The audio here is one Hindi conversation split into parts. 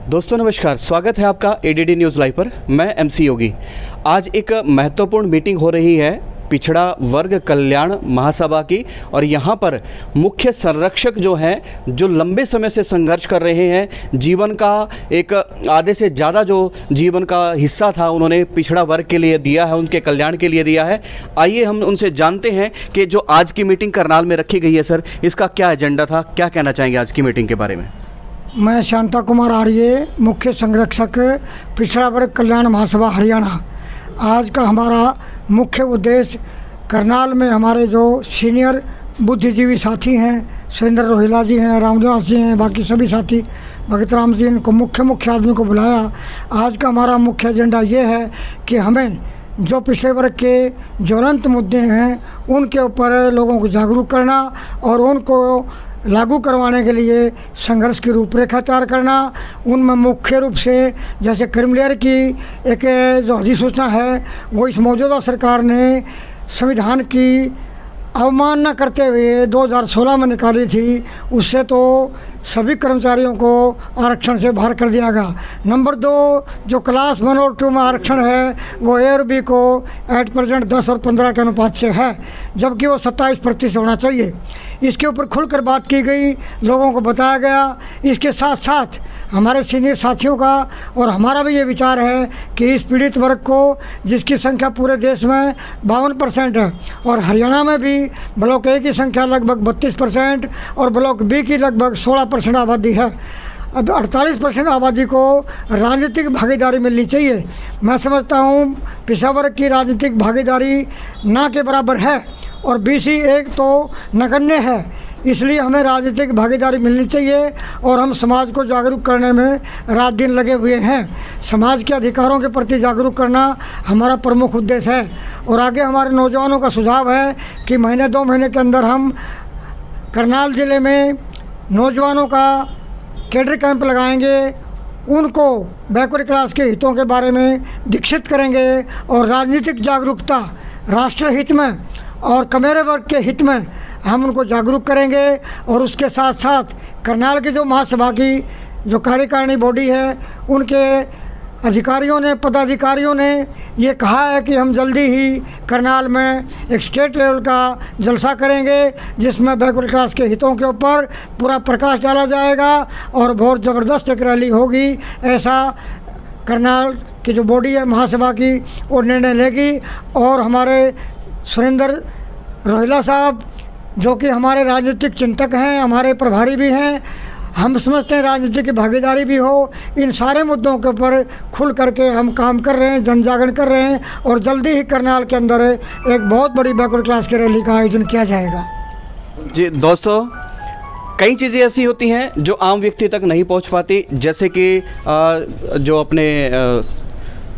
दोस्तों नमस्कार, स्वागत है आपका एडीडी न्यूज़ लाइव पर। मैं एमसी योगी। आज एक महत्वपूर्ण मीटिंग हो रही है पिछड़ा वर्ग कल्याण महासभा की, और यहाँ पर मुख्य संरक्षक जो हैं, जो लंबे समय से संघर्ष कर रहे हैं, जीवन का एक आधे से ज़्यादा जो जीवन का हिस्सा था उन्होंने पिछड़ा वर्ग के लिए दिया है, उनके कल्याण के लिए दिया है। आइए हम उनसे जानते हैं कि जो आज की मीटिंग करनाल में रखी गई है सर, इसका क्या एजेंडा था, क्या कहना चाहेंगे आज की मीटिंग के बारे में। मैं शांता कुमार आर्य, मुख्य संरक्षक पिछड़ा वर्ग कल्याण महासभा हरियाणा। आज का हमारा मुख्य उद्देश्य करनाल में हमारे जो सीनियर बुद्धिजीवी साथी हैं, सुरेंद्र रोहिला जी हैं, रामनिवास जी हैं, बाकी सभी साथी, भगत राम जी, इनको मुख्य आदमी को बुलाया। आज का हमारा मुख्य एजेंडा ये है कि हमें जो पिछड़े वर्ग के ज्वलंत मुद्दे हैं उनके ऊपर लोगों को जागरूक करना और उनको लागू करवाने के लिए संघर्ष की रूपरेखा तैयार करना। उनमें मुख्य रूप से जैसे क्रिमिलेयर की एक जो अधिसूचना है वो इस मौजूदा सरकार ने संविधान की अवमानना करते हुए 2016 में निकाली थी, उससे तो सभी कर्मचारियों को आरक्षण से बाहर कर दिया गया। नंबर 2, जो क्लास 1 और 2 में आरक्षण है वो ए और बी को एट प्रेजेंट 10 और 15 के अनुपात से है, जबकि वो 27% होना चाहिए। इसके ऊपर खुलकर बात की गई, लोगों को बताया गया। इसके साथ साथ हमारे सीनियर साथियों का और हमारा भी ये विचार है कि इस पीड़ित वर्ग को, जिसकी संख्या पूरे देश में 52% है और हरियाणा में भी ब्लॉक ए की संख्या लगभग 32% और ब्लॉक बी की लगभग 16% आबादी है, अब 48% आबादी को राजनीतिक भागीदारी मिलनी चाहिए। मैं समझता हूँ पिछड़ा वर्ग की राजनीतिक भागीदारी ना के बराबर है और BC 1 तो नगण्य है, इसलिए हमें राजनीतिक भागीदारी मिलनी चाहिए और हम समाज को जागरूक करने में रात दिन लगे हुए हैं। समाज के अधिकारों के प्रति जागरूक करना हमारा प्रमुख उद्देश्य है। और आगे हमारे नौजवानों का सुझाव है कि महीने 2 महीने के अंदर हम करनाल ज़िले में नौजवानों का कैडर कैंप लगाएंगे, उनको बैकवर्ड क्लास के हितों के बारे में दीक्षित करेंगे और राजनीतिक जागरूकता राष्ट्र हित में और कमेरे वर्ग के हित में हम उनको जागरूक करेंगे। और उसके साथ साथ करनाल की जो महासभा की जो कार्यकारिणी बॉडी है, उनके अधिकारियों ने, पदाधिकारियों ने ये कहा है कि हम जल्दी ही करनाल में एक स्टेट लेवल का जलसा करेंगे, जिसमें बैकवर्ड क्लास के हितों के ऊपर पूरा प्रकाश डाला जाएगा और बहुत ज़बरदस्त एक रैली होगी। ऐसा करनाल की जो बॉडी है महासभा की वो निर्णय लेगी। और हमारे सुरेंद्र रोहिला साहब, जो कि हमारे राजनीतिक चिंतक हैं, हमारे प्रभारी भी हैं, हम समझते हैं राजनीति की भागीदारी भी हो। इन सारे मुद्दों के ऊपर खुल करके हम काम कर रहे हैं, जन जागरण कर रहे हैं और जल्दी ही करनाल के अंदर एक बहुत बड़ी बैकवर्ड क्लास की रैली का आयोजन किया जाएगा। जी दोस्तों, कई चीज़ें ऐसी होती हैं जो आम व्यक्ति तक नहीं पहुंच पाती, जैसे कि जो अपने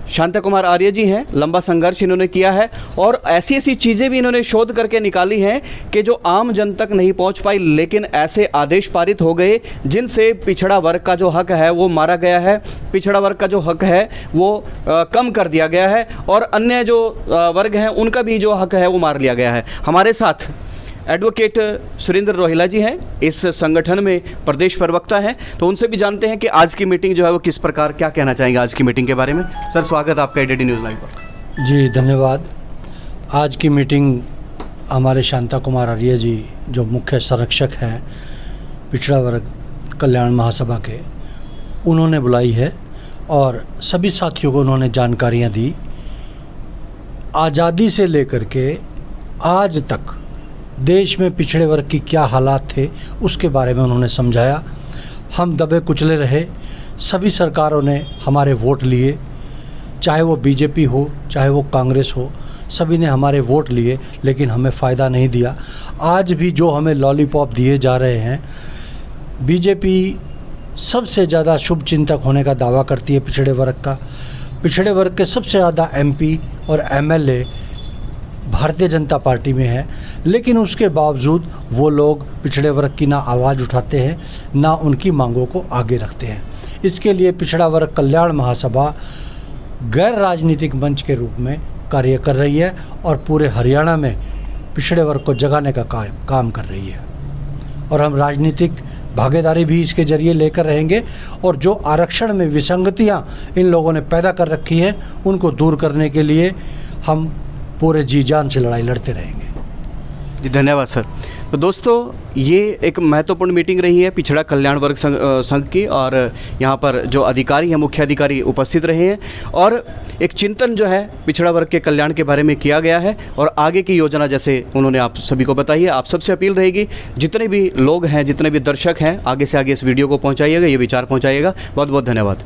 शांता कुमार आर्य जी हैं, लंबा संघर्ष इन्होंने किया है और ऐसी ऐसी चीज़ें भी इन्होंने शोध करके निकाली हैं कि जो आम जन तक नहीं पहुंच पाई, लेकिन ऐसे आदेश पारित हो गए जिनसे पिछड़ा वर्ग का जो हक है वो मारा गया है, पिछड़ा वर्ग का जो हक है वो कम कर दिया गया है और अन्य जो वर्ग हैं उनका भी जो हक है वो मार लिया गया है। हमारे साथ एडवोकेट सुरेंद्र रोहिला जी हैं, इस संगठन में प्रदेश प्रवक्ता हैं, तो उनसे भी जानते हैं कि आज की मीटिंग जो है वो किस प्रकार, क्या कहना चाहेंगे आज की मीटिंग के बारे में। सर, स्वागत आपका एडीडी न्यूज़ लाइव पर। जी धन्यवाद। आज की मीटिंग हमारे शांता कुमार आर्य जी, जो मुख्य संरक्षक हैं पिछड़ा वर्ग कल्याण महासभा के, उन्होंने बुलाई है और सभी साथियों को उन्होंने जानकारियाँ दी। आज़ादी से लेकर के आज तक देश में पिछड़े वर्ग की क्या हालात थे उसके बारे में उन्होंने समझाया। हम दबे कुचले रहे, सभी सरकारों ने हमारे वोट लिए, चाहे वो बीजेपी हो चाहे वो कांग्रेस हो, सभी ने हमारे वोट लिए, लेकिन हमें फ़ायदा नहीं दिया। आज भी जो हमें लॉलीपॉप दिए जा रहे हैं, बीजेपी सबसे ज़्यादा शुभचिंतक होने का दावा करती है पिछड़े वर्ग का। पिछड़े वर्ग के सबसे ज़्यादा MP और MLA भारतीय जनता पार्टी में है, लेकिन उसके बावजूद वो लोग पिछड़े वर्ग की ना आवाज़ उठाते हैं, ना उनकी मांगों को आगे रखते हैं। इसके लिए पिछड़ा वर्ग कल्याण महासभा गैर राजनीतिक मंच के रूप में कार्य कर रही है और पूरे हरियाणा में पिछड़े वर्ग को जगाने का काम कर रही है। और हम राजनीतिक भागीदारी भी इसके जरिए लेकर रहेंगे और जो आरक्षण में विसंगतियां इन लोगों ने पैदा कर रखी है उनको दूर करने के लिए हम पूरे जी जान से लड़ाई लड़ते रहेंगे। जी धन्यवाद सर। तो दोस्तों ये एक महत्वपूर्ण मीटिंग रही है पिछड़ा कल्याण वर्ग संघ की, और यहाँ पर जो अधिकारी हैं, मुख्य अधिकारी उपस्थित रहे हैं और एक चिंतन जो है पिछड़ा वर्ग के कल्याण के बारे में किया गया है और आगे की योजना जैसे उन्होंने आप सभी को बताई है। आप सबसे अपील रहेगी जितने भी लोग हैं, जितने भी दर्शक हैं, आगे से आगे इस वीडियो को पहुँचाइएगा, ये विचार पहुँचाइएगा। बहुत बहुत धन्यवाद।